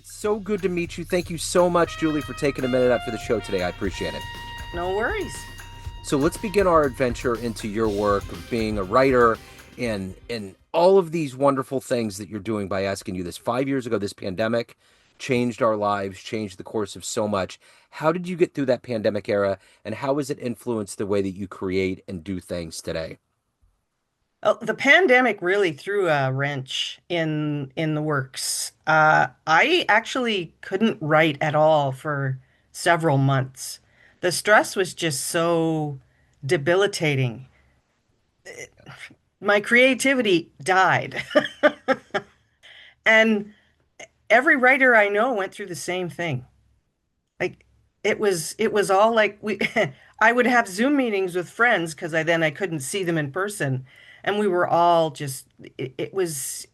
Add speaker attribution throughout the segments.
Speaker 1: It's so good to meet you. Thank you so much, Julie, for taking a minute out for the show today. I appreciate it.
Speaker 2: No worries.
Speaker 1: So let's begin our adventure into your work of being a writer and all of these wonderful things that you're doing by asking you this. 5 years ago, this pandemic changed our lives, changed the course of so much. How did you get through that pandemic era, and how has it influenced the way that you create and do things today?
Speaker 2: Oh, the pandemic really threw a wrench in the works. I actually couldn't write at all for several months. The stress was just so debilitating. My creativity died. And every writer I know went through the same thing. Like it was all like we I would have Zoom meetings with friends because I couldn't see them in person, and we were all just it was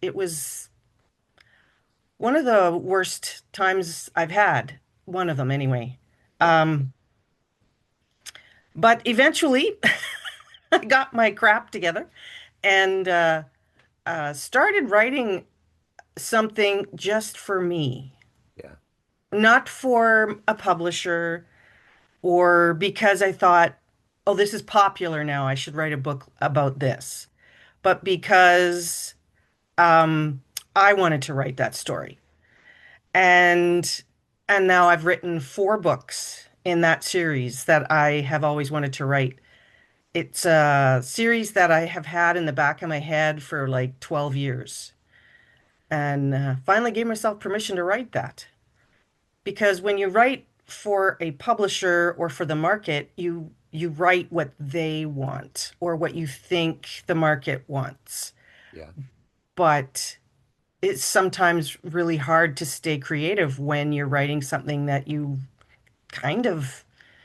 Speaker 2: one of the worst times I've had, one of them anyway.
Speaker 1: Yeah.
Speaker 2: Um, but eventually I got my crap together and started writing something just for me,
Speaker 1: Yeah.
Speaker 2: not for a publisher or because I thought, oh, this is popular now, I should write a book about this, but because um, I wanted to write that story. And and now I've written four books in that series that I have always wanted to write. It's a series that I have had in the back of my head for like 12 years, and finally gave myself permission to write that. Because when you write for a publisher or for the market, you write what they want or what you think the market wants.
Speaker 1: Yeah.
Speaker 2: But it's sometimes really hard to stay creative when you're writing something that you kind of,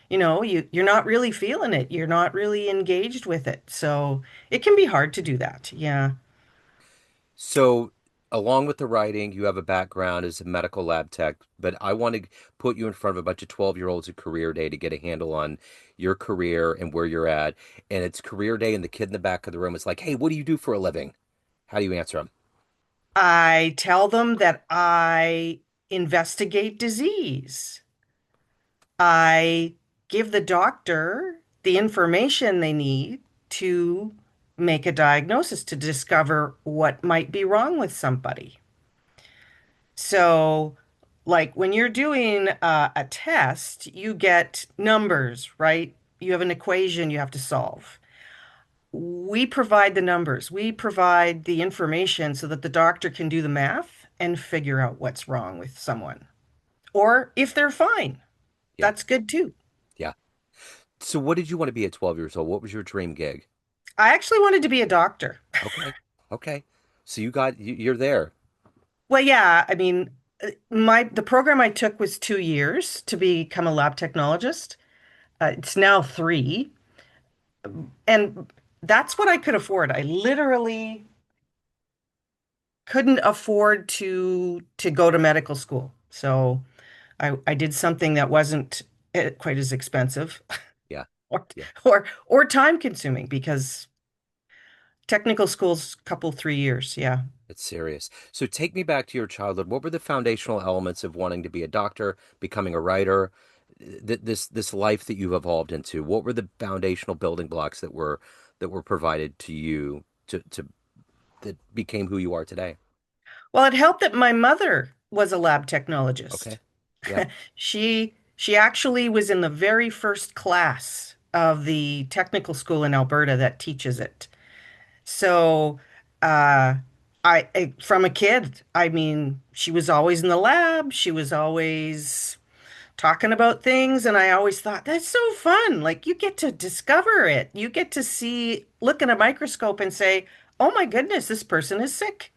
Speaker 2: you're not really feeling it. You're not really engaged with it. So it can be hard to do that. Yeah.
Speaker 1: So, along with the writing, you have a background as a medical lab tech, but I want to put you in front of a bunch of 12-year-olds at career day to get a handle on your career and where you're at. And it's career day, and the kid in the back of the room is like, "Hey, what do you do for a living?" How do you answer them?
Speaker 2: I tell them that I investigate disease. I give the doctor the information they need to make a diagnosis to discover what might be wrong with somebody. So, like when you're doing a test, you get numbers, right? You have an equation you have to solve. We provide the numbers, we provide the information so that the doctor can do the math and figure out what's wrong with someone. Or if they're fine,
Speaker 1: Yeah,
Speaker 2: that's good too.
Speaker 1: yeah. So, what did you want to be at 12 years old? What was your dream gig?
Speaker 2: I actually wanted to be a doctor.
Speaker 1: Okay, okay. So you're there.
Speaker 2: Well, yeah, I mean, the program I took was 2 years to become a lab technologist. It's now 3, and that's what I could afford. I literally couldn't afford to go to medical school. So I did something that wasn't quite as expensive
Speaker 1: Yeah,
Speaker 2: or
Speaker 1: yeah.
Speaker 2: or time consuming because technical school's couple 3 years. Yeah.
Speaker 1: It's serious. So take me back to your childhood. What were the foundational elements of wanting to be a doctor, becoming a writer, this life that you've evolved into? What were the foundational building blocks that were provided to you to that became who you are today?
Speaker 2: Well, it helped that my mother was a lab technologist.
Speaker 1: Okay. Yeah.
Speaker 2: She actually was in the very first class of the technical school in Alberta that teaches it. So, uh, from a kid, I mean, she was always in the lab. She was always talking about things, and I always thought that's so fun. Like you get to discover it. You get to see, look in a microscope and say, "Oh my goodness, this person is sick."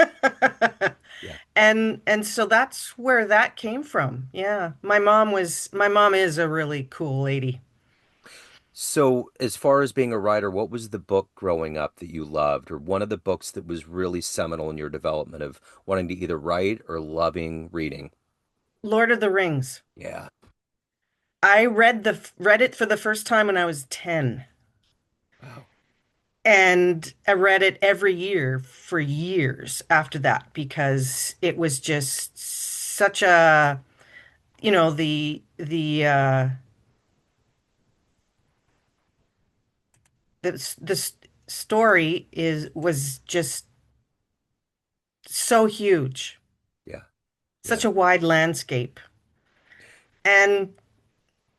Speaker 1: Yeah. Yeah.
Speaker 2: And so that's where that came from. Yeah. My mom is a really cool lady.
Speaker 1: So, as far as being a writer, what was the book growing up that you loved, or one of the books that was really seminal in your development of wanting to either write or loving reading?
Speaker 2: Lord of the Rings.
Speaker 1: Yeah.
Speaker 2: I read it for the first time when I was 10,
Speaker 1: Wow.
Speaker 2: and I read it every year for years after that because it was just such a, you know, the story is was just so huge,
Speaker 1: Yeah.
Speaker 2: such
Speaker 1: Yeah.
Speaker 2: a wide landscape. And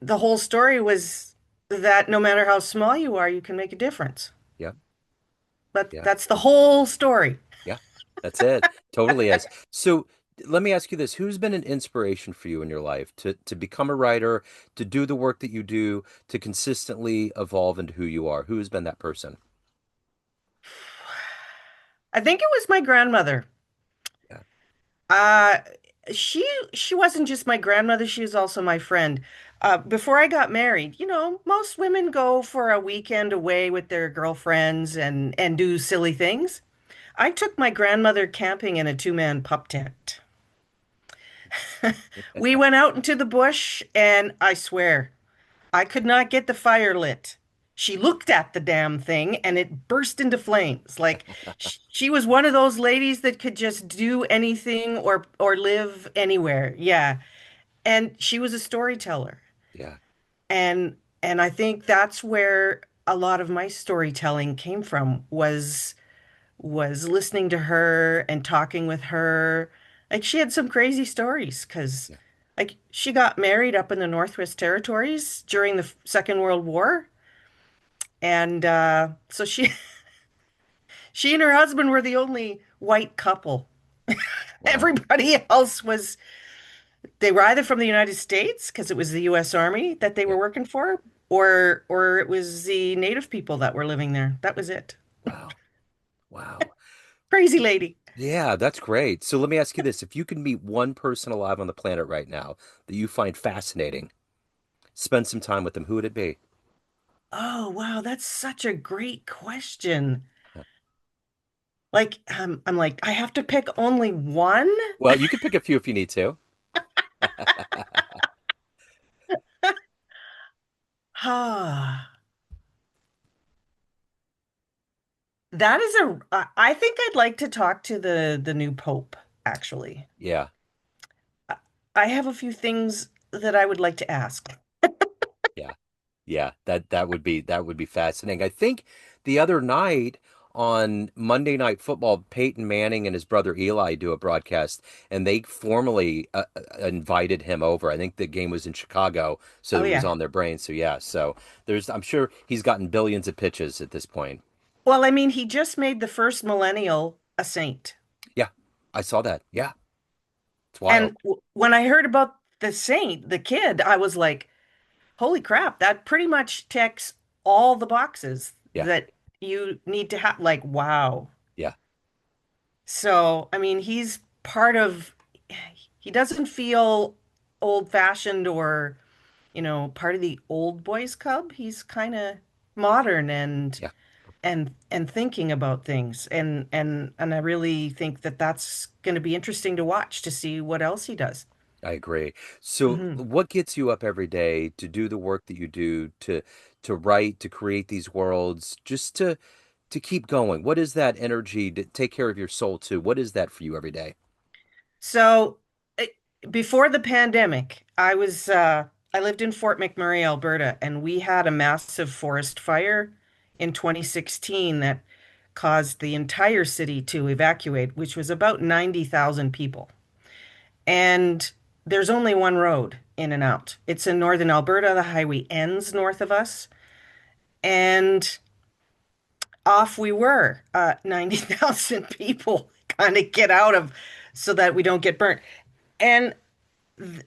Speaker 2: the whole story was that no matter how small you are, you can make a difference.
Speaker 1: Yeah.
Speaker 2: But
Speaker 1: Yeah.
Speaker 2: that's the whole story.
Speaker 1: Yeah. That's it. Totally is. So let me ask you this. Who's been an inspiration for you in your life to become a writer, to do the work that you do, to consistently evolve into who you are? Who has been that person?
Speaker 2: I think it was my grandmother.
Speaker 1: Yeah.
Speaker 2: Uh, she she wasn't just my grandmother, she was also my friend. Before I got married, you know, most women go for a weekend away with their girlfriends and do silly things. I took my grandmother camping in a two-man pup tent. We went out into the bush, and I swear, I could not get the fire lit. She looked at the damn thing and it burst into flames. Like she was one of those ladies that could just do anything or live anywhere. Yeah. And she was a storyteller.
Speaker 1: Yeah.
Speaker 2: And I think that's where a lot of my storytelling came from was listening to her and talking with her. Like she had some crazy stories because
Speaker 1: Yeah.
Speaker 2: like she got married up in the Northwest Territories during the Second World War. And so she and her husband were the only white couple.
Speaker 1: Wow.
Speaker 2: Everybody else was they were either from the United States because it was the US Army that they were
Speaker 1: Yeah.
Speaker 2: working for, or it was the native people that were living there. That was it.
Speaker 1: Wow. Wow.
Speaker 2: Crazy lady.
Speaker 1: Yeah, that's great. So let me ask you this. If you can meet one person alive on the planet right now that you find fascinating, spend some time with them, who would it be?
Speaker 2: Oh, wow, that's such a great question.
Speaker 1: Yeah.
Speaker 2: Like, I'm like, I have to pick only one?
Speaker 1: Well, you can pick a few if you need to.
Speaker 2: Ah, that is I think I'd like to talk to the new pope, actually.
Speaker 1: Yeah.
Speaker 2: I I have a few things that I would like to ask.
Speaker 1: Yeah. Yeah, that would be fascinating. I think the other night on Monday Night Football, Peyton Manning and his brother Eli do a broadcast, and they formally invited him over. I think the game was in Chicago, so
Speaker 2: Oh
Speaker 1: it was
Speaker 2: yeah.
Speaker 1: on their brain. So yeah, so there's I'm sure he's gotten billions of pitches at this point.
Speaker 2: Well, I mean, he just made the first millennial a saint.
Speaker 1: Yeah, I saw that. Yeah, it's wild.
Speaker 2: And when I heard about the saint, the kid, I was like, holy crap, that pretty much ticks all the boxes
Speaker 1: Yeah,
Speaker 2: that you need to have. Like, wow.
Speaker 1: yeah,
Speaker 2: So, I mean, he's part of, he doesn't feel old-fashioned or, you know, part of the old boys club. He's kind of modern
Speaker 1: yeah.
Speaker 2: and thinking about things. And I really think that that's going to be interesting to watch to see what else he does.
Speaker 1: I agree. So,
Speaker 2: Hmm.
Speaker 1: what gets you up every day to do the work that you do, to write, to create these worlds, just to keep going? What is that energy to take care of your soul too? What is that for you every day?
Speaker 2: So, eh, before the pandemic, I lived in Fort McMurray, Alberta, and we had a massive forest fire in 2016 that caused the entire city to evacuate, which was about 90,000 people. And there's only one road in and out. It's in northern Alberta. The highway ends north of us. And off we were, 90,000 people kind of get out of so that we don't get burnt. And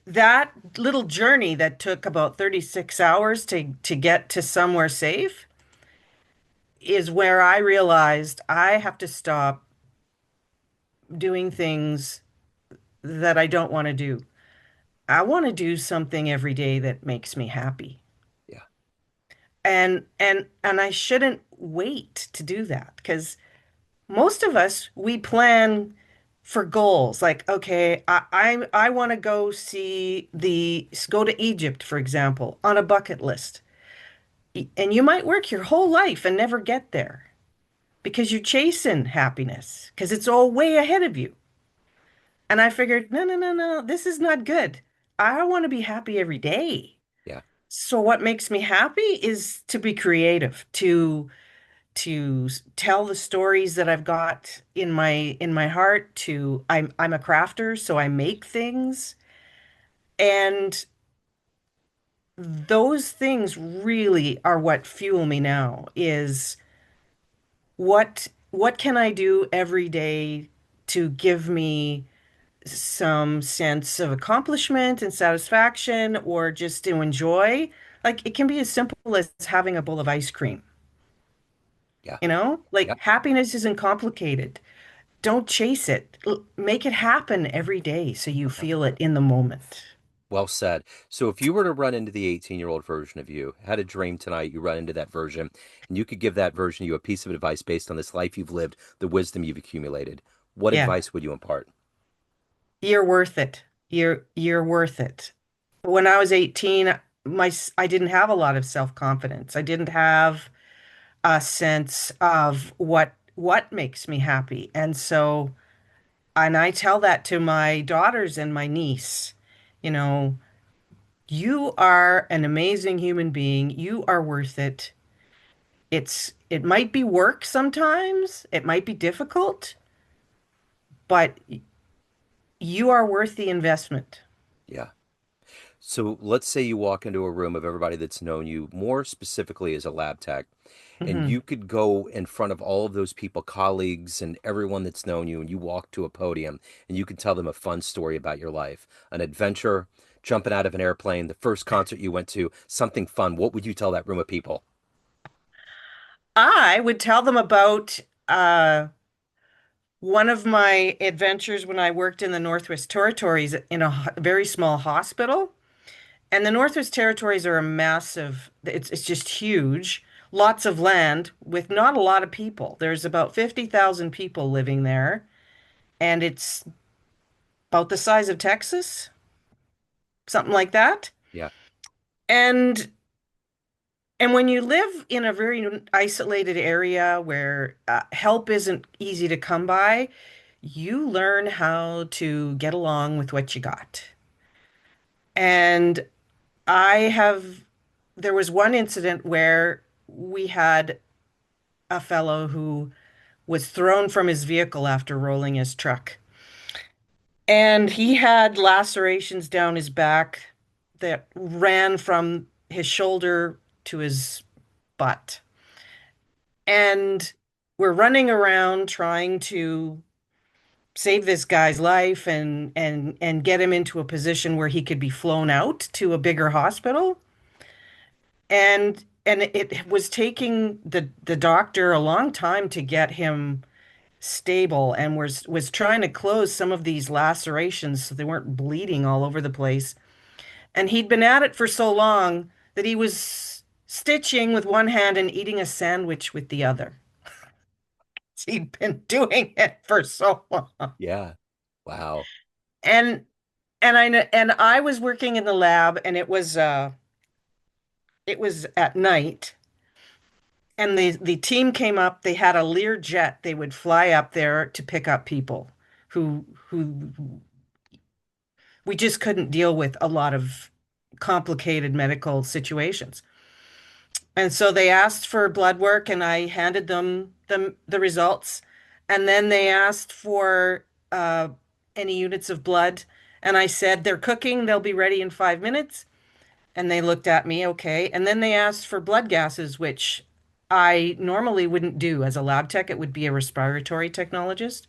Speaker 2: that little journey that took about 36 hours to get to somewhere safe is where I realized I have to stop doing things that I don't want to do. I want to do something every day that makes me happy.
Speaker 1: Yeah,
Speaker 2: And I shouldn't wait to do that because most of us we plan for goals like okay I want to go to Egypt for example on a bucket list. And you might work your whole life and never get there because you're chasing happiness because it's all way ahead of you. And I figured, no, no, no, no, this is not good. I want to be happy every day.
Speaker 1: Yeah.
Speaker 2: So what makes me happy is to be creative, to tell the stories that I've got in my heart, to I'm a crafter, so I make things. And those things really are what fuel me now is what can I do every day to give me some sense of accomplishment and satisfaction or just to enjoy. Like it can be as simple as having a bowl of ice cream,
Speaker 1: Yeah.
Speaker 2: you know? Like
Speaker 1: Yeah.
Speaker 2: happiness isn't complicated. Don't chase it. Make it happen every day so you feel it in the moment.
Speaker 1: Well said. So if you were to run into the 18-year-old version of you, had a dream tonight, you run into that version, and you could give that version of you a piece of advice based on this life you've lived, the wisdom you've accumulated, what
Speaker 2: Yeah,
Speaker 1: advice would you impart?
Speaker 2: you're worth it. You're worth it. When I was 18, I didn't have a lot of self-confidence. I didn't have a sense of what makes me happy. And I tell that to my daughters and my niece, you know, you are an amazing human being. You are worth it. It might be work sometimes. It might be difficult, but you are worth the investment.
Speaker 1: Yeah. So let's say you walk into a room of everybody that's known you more specifically as a lab tech, and
Speaker 2: Hmm.
Speaker 1: you could go in front of all of those people, colleagues, and everyone that's known you, and you walk to a podium and you can tell them a fun story about your life, an adventure, jumping out of an airplane, the first concert you went to, something fun. What would you tell that room of people?
Speaker 2: I would tell them about one of my adventures when I worked in the Northwest Territories in a very small hospital. And the Northwest Territories are a massive, it's just huge, lots of land with not a lot of people. There's about 50,000 people living there, and it's about the size of Texas, something like that.
Speaker 1: Yeah.
Speaker 2: And and when you live in a very isolated area where help isn't easy to come by, you learn how to get along with what you got. And I have, there was one incident where we had a fellow who was thrown from his vehicle after rolling his truck. And he had lacerations down his back that ran from his shoulder to his butt. And we're running around trying to save this guy's life and get him into a position where he could be flown out to a bigger hospital. And it was taking the doctor a long time to get him stable and was trying to close some of these lacerations so they weren't bleeding all over the place. And he'd been at it for so long that he was stitching with one hand and eating a sandwich with the other. He'd been doing it for so long.
Speaker 1: Yeah. Wow.
Speaker 2: And and I was working in the lab and it was at night. And the team came up, they had a Lear jet. They would fly up there to pick up people who we just couldn't deal with a lot of complicated medical situations. And so they asked for blood work and I handed them the results. And then they asked for any units of blood. And I said, they're cooking, they'll be ready in 5 minutes. And they looked at me, okay. And then they asked for blood gases, which I normally wouldn't do as a lab tech. It would be a respiratory technologist.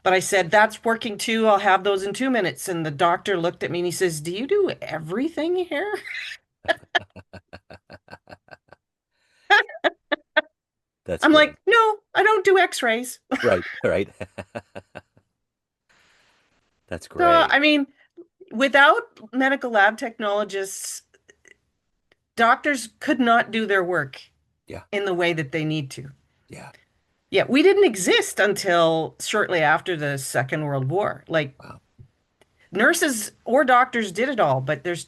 Speaker 2: But I said, that's working too. I'll have those in 2 minutes. And the doctor looked at me and he says, do you do everything here?
Speaker 1: That's
Speaker 2: I'm
Speaker 1: great.
Speaker 2: like, no, I don't do x-rays.
Speaker 1: Right. Right. That's
Speaker 2: So,
Speaker 1: great.
Speaker 2: I mean, without medical lab technologists, doctors could not do their work
Speaker 1: Yeah.
Speaker 2: in the way that they need to.
Speaker 1: Yeah.
Speaker 2: Yeah, we didn't exist until shortly after the Second World War. Like
Speaker 1: Wow.
Speaker 2: nurses or doctors did it all, but there's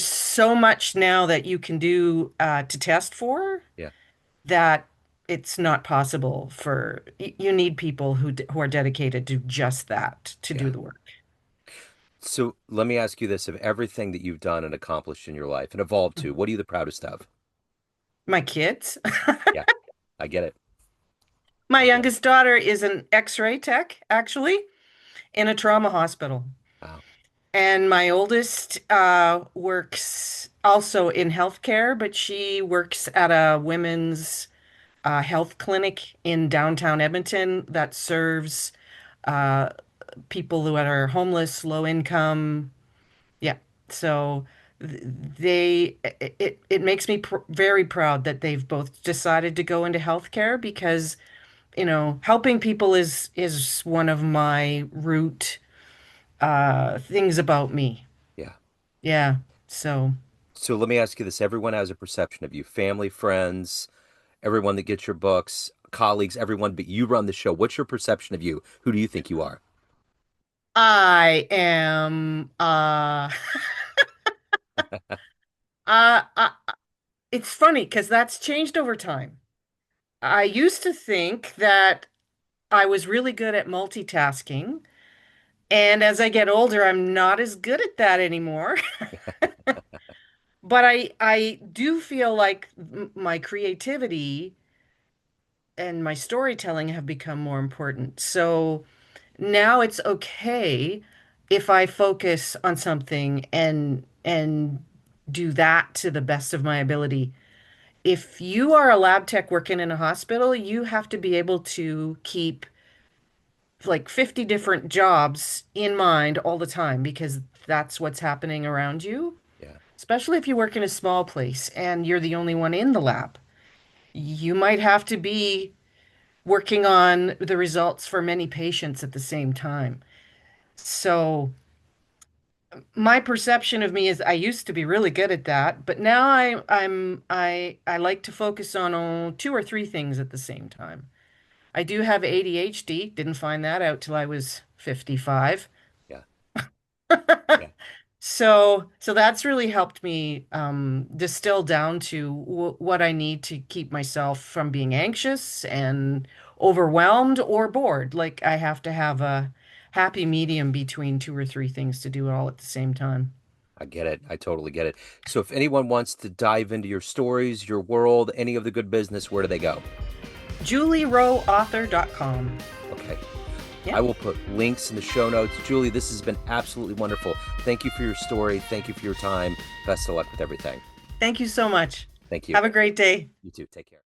Speaker 2: so much now that you can do to test for
Speaker 1: Yeah.
Speaker 2: that it's not possible for you need people who are dedicated to just that to do
Speaker 1: Yeah.
Speaker 2: the work.
Speaker 1: So let me ask you this: of everything that you've done and accomplished in your life and evolved to, what are you the proudest of?
Speaker 2: My kids.
Speaker 1: Yeah, I get it.
Speaker 2: My
Speaker 1: I get it.
Speaker 2: youngest daughter is an X-ray tech, actually, in a trauma hospital.
Speaker 1: Wow.
Speaker 2: And my oldest works also in healthcare, but she works at a women's health clinic in downtown Edmonton that serves uh, people who are homeless, low income. Yeah. So it makes me very proud that they've both decided to go into healthcare because, helping people is one of my root things about me.
Speaker 1: Yeah.
Speaker 2: Yeah. So
Speaker 1: So let me ask you this: everyone has a perception of you, family, friends, everyone that gets your books, colleagues, everyone, but you run the show. What's your perception of you? Who do you think you are?
Speaker 2: I am uh, uh it's funny because that's changed over time. I used to think that I was really good at multitasking, and as I get older, I'm not as good at that anymore. But I do feel like my creativity and my storytelling have become more important. So now it's okay if I focus on something and do that to the best of my ability. If you are a lab tech working in a hospital, you have to be able to keep like 50 different jobs in mind all the time because that's what's happening around you,
Speaker 1: Yeah,
Speaker 2: especially if you work in a small place and you're the only one in the lab. You might have to be working on the results for many patients at the same time. So my perception of me is I used to be really good at that, but now I like to focus on two or three things at the same time. I do have ADHD, didn't find that out till I was 55.
Speaker 1: yeah, yeah.
Speaker 2: So that's really helped me distill down to w what I need to keep myself from being anxious and overwhelmed or bored. Like I have to have a happy medium between two or three things to do it all at the same time.
Speaker 1: I get it. I totally get it. So if anyone wants to dive into your stories, your world, any of the good business, where do they go?
Speaker 2: JulieRoweAuthor.com.
Speaker 1: Okay. I
Speaker 2: Yeah.
Speaker 1: will put links in the show notes. Julie, this has been absolutely wonderful. Thank you for your story. Thank you for your time. Best of luck with everything.
Speaker 2: Thank you so much.
Speaker 1: Thank you.
Speaker 2: Have a great day.
Speaker 1: You too. Take care.